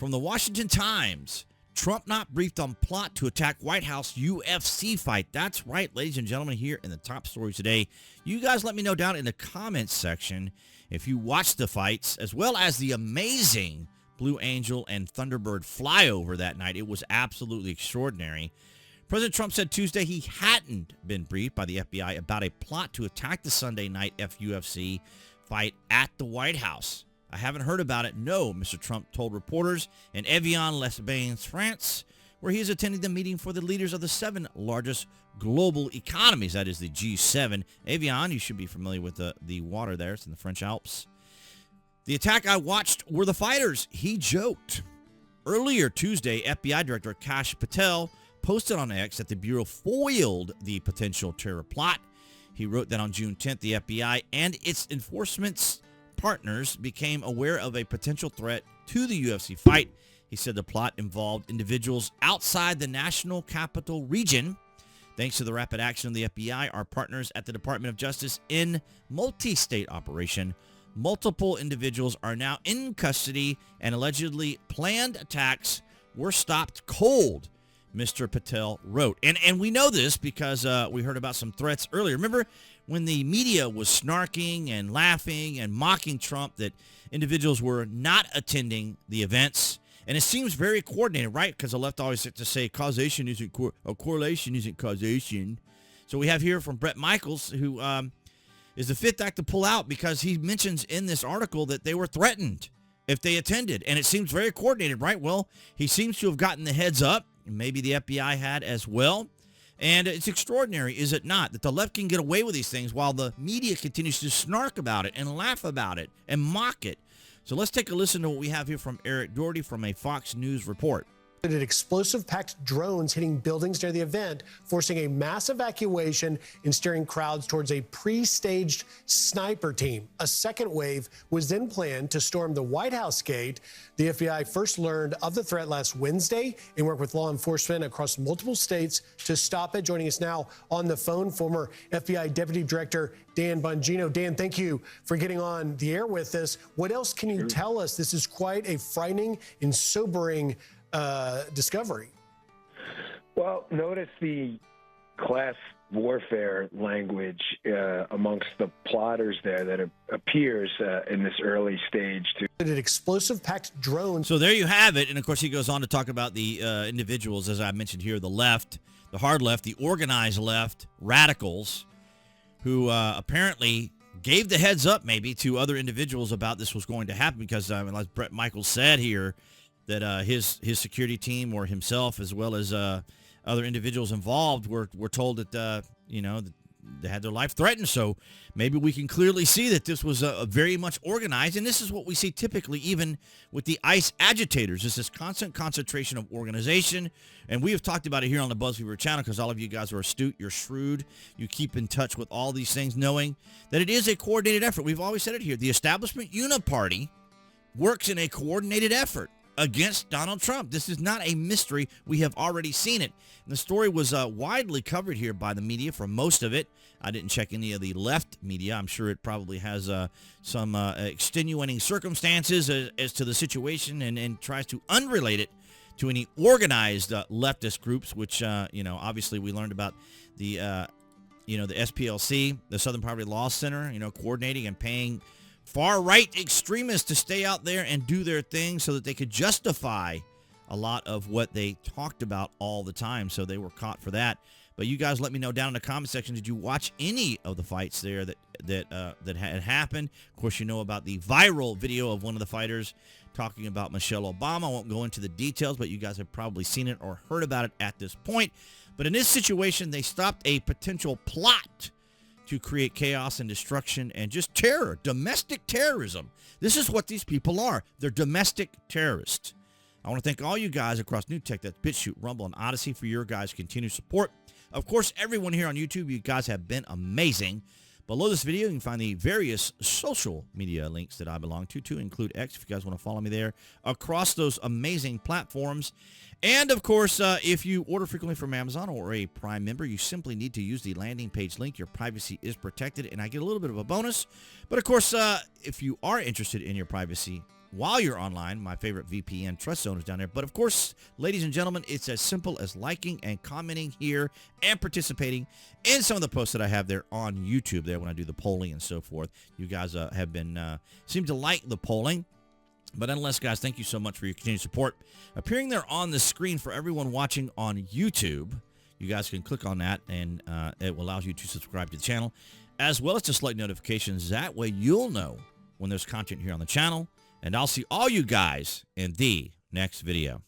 From the Washington Times, Trump not briefed on plot to attack White House UFC fight. That's right, ladies and gentlemen, here in the top stories today. You guys let me know down in the comments section if you watched the fights, as well as the amazing Blue Angel and Thunderbird flyover that night. It was absolutely extraordinary. President Trump said Tuesday he hadn't been briefed by the FBI about a plot to attack the Sunday night UFC fight at the White House. I haven't heard about it, no, Mr. Trump told reporters in Evian-les-Bains, France, where he is attending the meeting for the leaders of the 7 largest global economies, that is the G7. Evian, you should be familiar with the water there. It's in the French Alps. The attack I watched were the fighters, he joked. Earlier Tuesday, FBI Director Kash Patel posted on X that the Bureau foiled the potential terror plot. He wrote that on June 10th, the FBI and its enforcement partners became aware of a potential threat to the UFC fight. He said the plot involved individuals outside the national capital region. Thanks to the rapid action of the FBI, our partners at the Department of Justice in multi-state operation, multiple individuals are now in custody and allegedly planned attacks were stopped cold, Mr. Patel wrote. And we know this because we heard about some threats earlier. Remember when the media was snarking and laughing and mocking Trump that individuals were not attending the events? And it seems very coordinated, right? Because the left always like to say causation isn't correlation isn't causation. So we have here from Brett Michaels, who is the fifth act to pull out because he mentions in this article that they were threatened if they attended. And it seems very coordinated, right? Well, he seems to have gotten the heads up. Maybe the FBI had as well. And it's extraordinary, is it not, that the left can get away with these things while the media continues to snark about it and laugh about it and mock it. So let's take a listen to what we have here from Eric Doherty from a Fox News report. Explosive-packed drones hitting buildings near the event, forcing a mass evacuation and steering crowds towards a pre-staged sniper team. A second wave was then planned to storm the White House gate. The FBI first learned of the threat last Wednesday and worked with law enforcement across multiple states to stop it. Joining us now on the phone, former FBI Deputy Director Dan Bongino. Dan, thank you for getting on the air with us. What else can you tell us? This is quite a frightening and sobering discovery. Well, notice the class warfare language amongst the plotters there that appears in this early stage to explosive-packed drones. So there you have it. And of course, he goes on to talk about the individuals, as I mentioned here, the left, the hard left, the organized left, radicals, who apparently gave the heads up maybe to other individuals about this was going to happen because, as Brett Michaels said here, that his security team or himself, as well as other individuals involved, were told that that they had their life threatened. So maybe we can clearly see that this was very much organized, and this is what we see typically even with the ICE agitators. It's this constant concentration of organization, and we have talked about it here on the BuzzFeed channel because all of you guys are astute, you're shrewd, you keep in touch with all these things, knowing that it is a coordinated effort. We've always said it here. The establishment uniparty works in a coordinated effort against Donald Trump. This is not a mystery. We have already seen it. And the story was widely covered here by the media for most of it. I didn't check any of the left media. I'm sure it probably has some extenuating circumstances as to the situation and tries to unrelate it to any organized leftist groups, which, obviously we learned about the SPLC, the Southern Poverty Law Center, coordinating and paying far-right extremists to stay out there and do their thing so that they could justify a lot of what they talked about all the time. So they were caught for that. But you guys let me know down in the comment section, did you watch any of the fights there that had happened? Of course, you know about the viral video of one of the fighters talking about Michelle Obama. I won't go into the details, but you guys have probably seen it or heard about it at this point. But in this situation, they stopped a potential plot to create chaos and destruction and just terror, domestic terrorism. This is what these people are. They're domestic terrorists. I want to thank all you guys across New Tech, that's BitChute, Rumble, and Odyssey, for your guys' continued support. Of course, everyone here on YouTube, you guys have been amazing. Below this video, you can find the various social media links that I belong to include X, if you guys want to follow me there, across those amazing platforms. And, of course, if you order frequently from Amazon or a Prime member, you simply need to use the landing page link. Your privacy is protected, and I get a little bit of a bonus. But, of course, if you are interested in your privacy while you're online. My favorite VPN trust zone is down there. But of course, ladies and gentlemen, it's as simple as liking and commenting here and participating in some of the posts that I have there on YouTube there when I do the polling and so forth. You guys have been seem to like the polling. But nonetheless, guys, thank you so much for your continued support. Appearing there on the screen for everyone watching on YouTube, you guys can click on that, and it allows you to subscribe to the channel, as well as to select notifications. That way you'll know when there's content here on the channel, and I'll see all you guys in the next video.